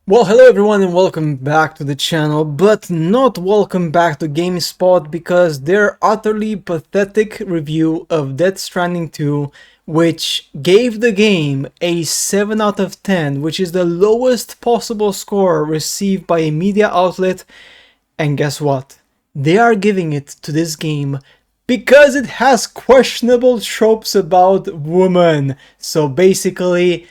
Well, hello everyone and welcome back to the channel, but not welcome back to Gamespot because their utterly pathetic review of Death Stranding 2, which gave the game a 7 out of 10, which is the lowest possible score received by a media outlet, and guess what? They are giving it to this game because it has questionable tropes about women. So basically,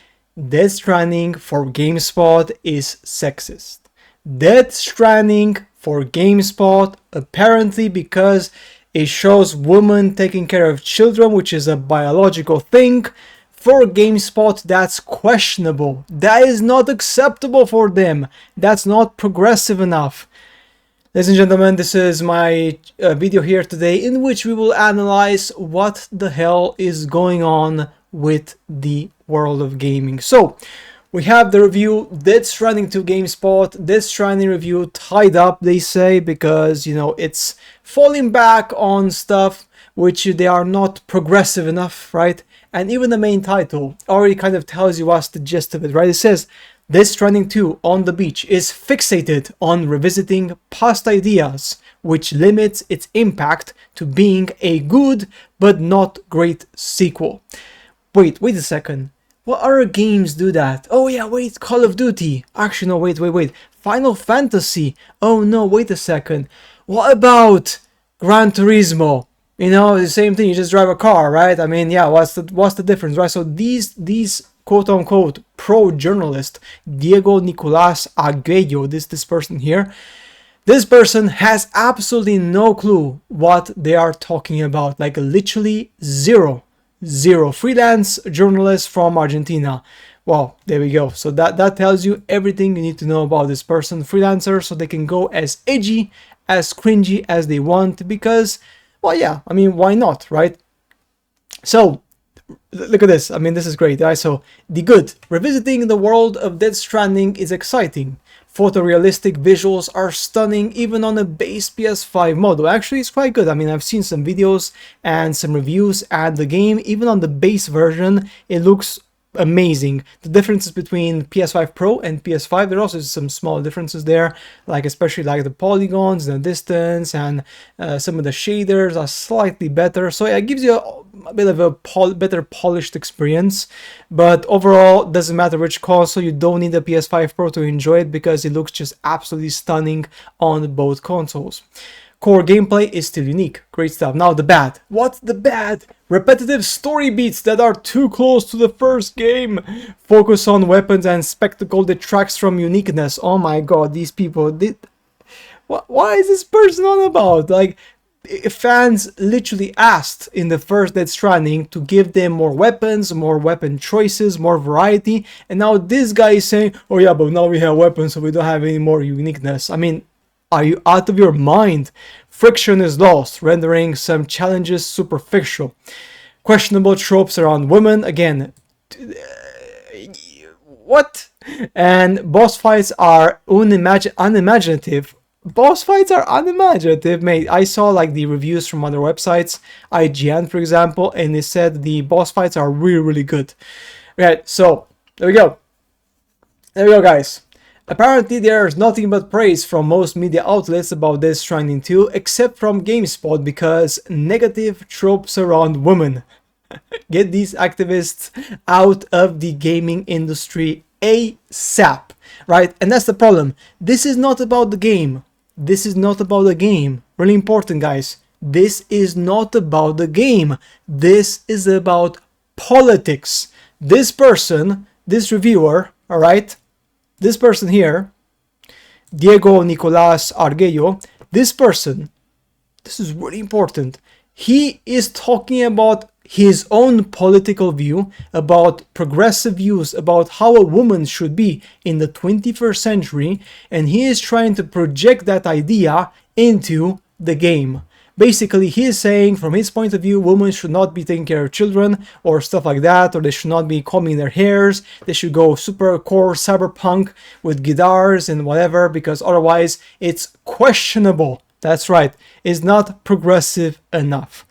Death Stranding for Gamespot is sexist. Death Stranding for Gamespot, apparently because it shows women taking care of children, which is a biological thing. For Gamespot, that's questionable. That is not acceptable for them. That's not progressive enough. Ladies and gentlemen, this is my video here today in which we will analyze what the hell is going on with the world of gaming. So, we have the review, Death Stranding 2 GameSpot, Death Stranding review tied up, they say, because, you know, it's falling back on stuff which they are not progressive enough, right? And even the main title already kind of tells you what's the gist of it, right? It says, Death Stranding 2 on the beach is fixated on revisiting past ideas, which limits its impact to being a good but not great sequel. Wait a second. What other games do that? Oh yeah, wait, Call of Duty. Actually, no, wait. Final Fantasy. Oh no, wait a second. What about Gran Turismo? You know, the same thing, you just drive a car, right? I mean, yeah, what's the difference, right? So these quote-unquote pro-journalist, Diego Nicolás Arguello, this person here, this person has absolutely no clue what they are talking about, like literally zero. Freelance journalist from Argentina. Well, there we go. So that tells you everything you need to know about this person, freelancer, so they can go as edgy, as cringy as they want, because, well, yeah, I mean, why not, right? So, look at this. I mean, this is great, right? So, the good. Revisiting the world of Death Stranding is exciting. Photorealistic visuals are stunning even on a base PS5 model. Actually, it's quite good. I mean, I've seen some videos and some reviews at the game. Even on the base version, it looks amazing. The differences between PS5 Pro and PS5, there are also some small differences there, like especially like the polygons, the distance, and some of the shaders are slightly better. So yeah, it gives you a bit of a better polished experience. But overall, doesn't matter which console, you don't need a PS5 Pro to enjoy it because it looks just absolutely stunning on both consoles. Core gameplay is still unique. Great stuff. Now the bad. What's the bad? Repetitive story beats that are too close to the first game. Focus on weapons and spectacle detracts from uniqueness. Oh my god, these people did. Why is this person on about? Like, fans literally asked in the first Death Stranding to give them more weapons, more weapon choices, more variety, and now this guy is saying, oh yeah, but now we have weapons so we don't have any more uniqueness. I mean, are you out of your mind? Friction is lost, rendering some challenges superficial. Questionable tropes around women, again, what? And boss fights are unimaginative. Boss fights are unimaginative, mate. I saw like the reviews from other websites, IGN for example, and they said the boss fights are really good. Right, so there we go. There we go, guys. Apparently there's nothing but praise from most media outlets about Death Stranding 2, except from GameSpot, because negative tropes around women. Get these activists out of the gaming industry ASAP, right? And that's the problem. This is not about the game. This is not about the game. Really important, guys. This is not about the game. This is about politics. This person, this reviewer, all right? This person here, Diego Nicolás Arguello, this person, this is really important. He is talking about his own political view, about progressive views, about how a woman should be in the 21st century, and he is trying to project that idea into the game. Basically, he is saying, from his point of view, women should not be taking care of children or stuff like that, or they should not be combing their hairs. They should go super core cyberpunk with guitars and whatever, because otherwise it's questionable. That's right, it's not progressive enough.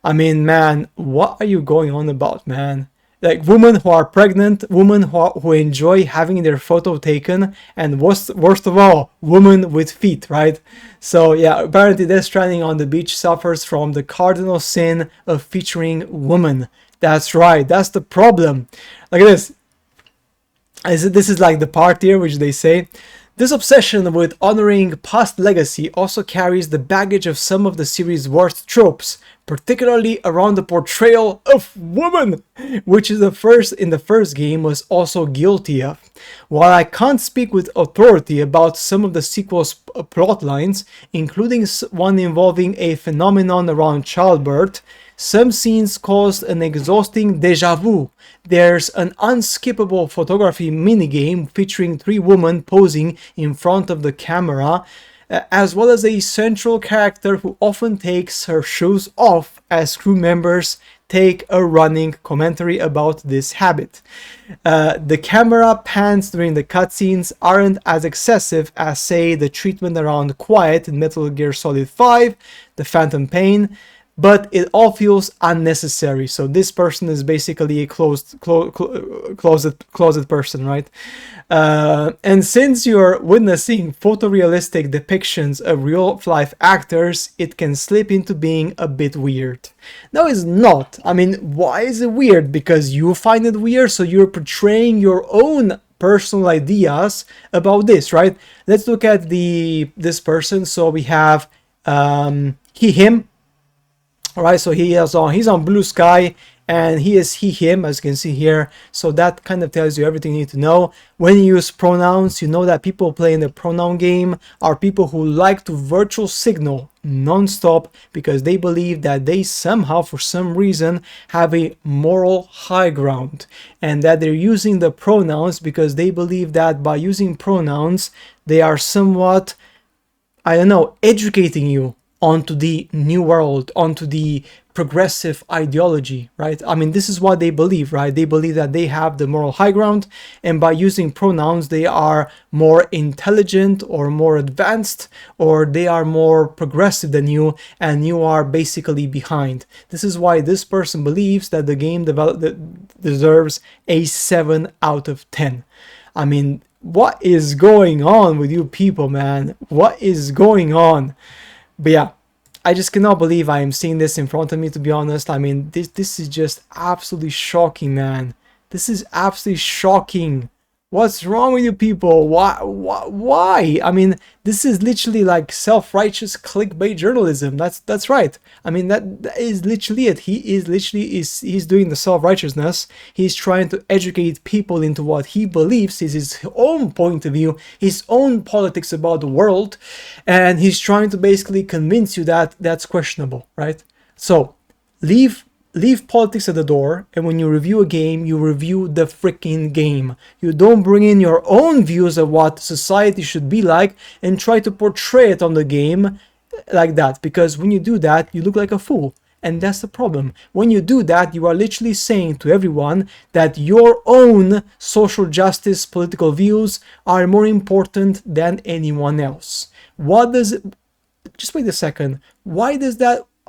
I mean, man, what are you going on about, man? like women who are pregnant, women who enjoy having their photo taken, and worst of all, women with feet, right? So yeah, apparently Death Stranding on the beach suffers from the cardinal sin of featuring women. That's right, that's the problem. Look at this. This is like the part here which they say, this obsession with honoring past legacy also carries the baggage of some of the series' worst tropes, particularly around the portrayal of women, which is in the first game was also guilty of. While I can't speak with authority about some of the sequel's plot lines, including one involving a phenomenon around childbirth, some scenes caused an exhausting déjà vu. There's an unskippable photography minigame featuring 3 women posing in front of the camera, as well as a central character who often takes her shoes off as crew members take a running commentary about this habit. The camera pans during the cutscenes aren't as excessive as, say, the treatment around Quiet in Metal Gear Solid 5, The Phantom Pain, but it all feels unnecessary. So this person is basically a closet person, right? And since you're witnessing photorealistic depictions of real-life actors, it can slip into being a bit weird. No, it's not. I mean, why is it weird? Because you find it weird, so you're portraying your own personal ideas about this, right? Let's look at this person. So we have him. All right, so he's on Blue Sky, and he is him, as you can see here. So that kind of tells you everything you need to know. When you use pronouns, you know that people playing the pronoun game are people who like to virtual signal non-stop because they believe that they somehow, for some reason, have a moral high ground, and that they're using the pronouns because they believe that by using pronouns, they are somewhat, I don't know, educating you onto the new world, onto the progressive ideology, right? I mean, this is what they believe, right? They believe that they have the moral high ground, and by using pronouns, they are more intelligent or more advanced, or they are more progressive than you, and you are basically behind. This is why this person believes that the game deserves a 7 out of 10. I mean, what is going on with you people, man? What is going on? But yeah, I just cannot believe I am seeing this in front of me, to be honest. I mean, this is just absolutely shocking, man. This is absolutely shocking. What's wrong with you people? Why? I mean, this is literally like self-righteous clickbait journalism. That's right. I mean, that is literally it. He's doing the self-righteousness. He's trying to educate people into what he believes is his own point of view, his own politics about the world, and he's trying to basically convince you that that's questionable, right? So, leave politics at the door, and when you review a game, you review the freaking game. You don't bring in your own views of what society should be like and try to portray it on the game like that, because when you do that, you look like a fool. And that's the problem. When you do that, you are literally saying to everyone that your own social justice political views are more important than anyone else. Just wait a second.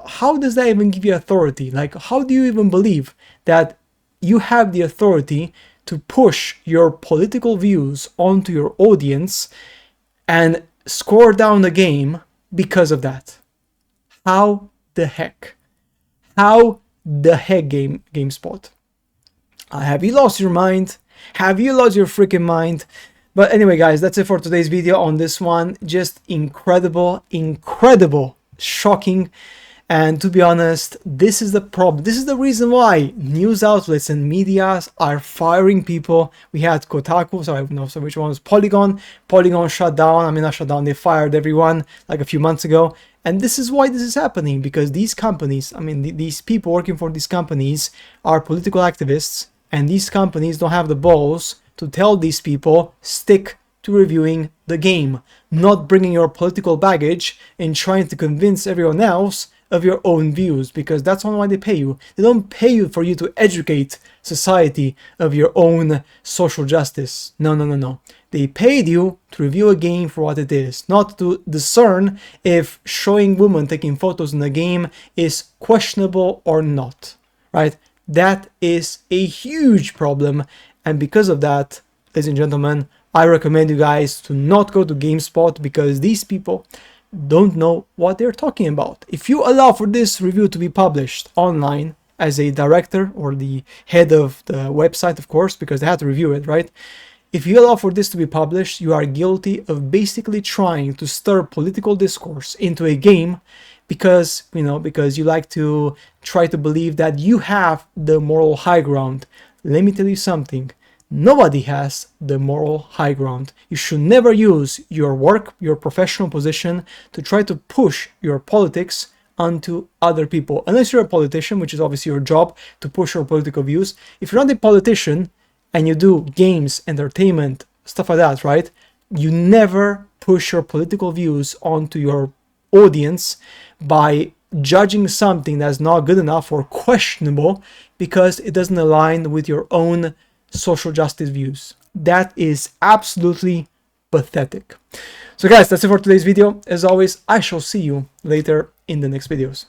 How does that even give you authority? Like, how do you even believe that you have the authority to push your political views onto your audience and score down the game because of that? How the heck? How the heck, Gamespot? Have you lost your mind? Have you lost your freaking mind? But anyway, guys, that's it for today's video on this one. Just incredible, shocking. And to be honest, this is the problem. This is the reason why news outlets and media are firing people. We had Kotaku, so which one was Polygon? Polygon shut down. I mean, not shut down, they fired everyone like a few months ago. And this is why this is happening, because these companies, I mean, these people working for these companies are political activists, and these companies don't have the balls to tell these people, stick to reviewing the game, not bringing your political baggage and trying to convince everyone else of your own views, because that's not why they pay you. They don't pay you for you to educate society of your own social justice. No. They paid you to review a game for what it is, not to discern if showing women taking photos in a game is questionable or not, right? That is a huge problem, and because of that, ladies and gentlemen, I recommend you guys to not go to Gamespot, because these people don't know what they're talking about. If you allow for this review to be published online as a director or the head of the website, of course, because they had to review it, right? If you allow for this to be published, you are guilty of basically trying to stir political discourse into a game, because, because you like to try to believe that you have the moral high ground. Let me tell you something. Nobody has the moral high ground. You should never use your work, your professional position, to try to push your politics onto other people. Unless you're a politician, which is obviously your job to push your political views. If you're not a politician and you do games, entertainment, stuff like that, right? You never push your political views onto your audience by judging something that's not good enough or questionable because it doesn't align with your own social justice views. That is absolutely pathetic. So guys, that's it for today's video. As always, I shall see you later in the next videos.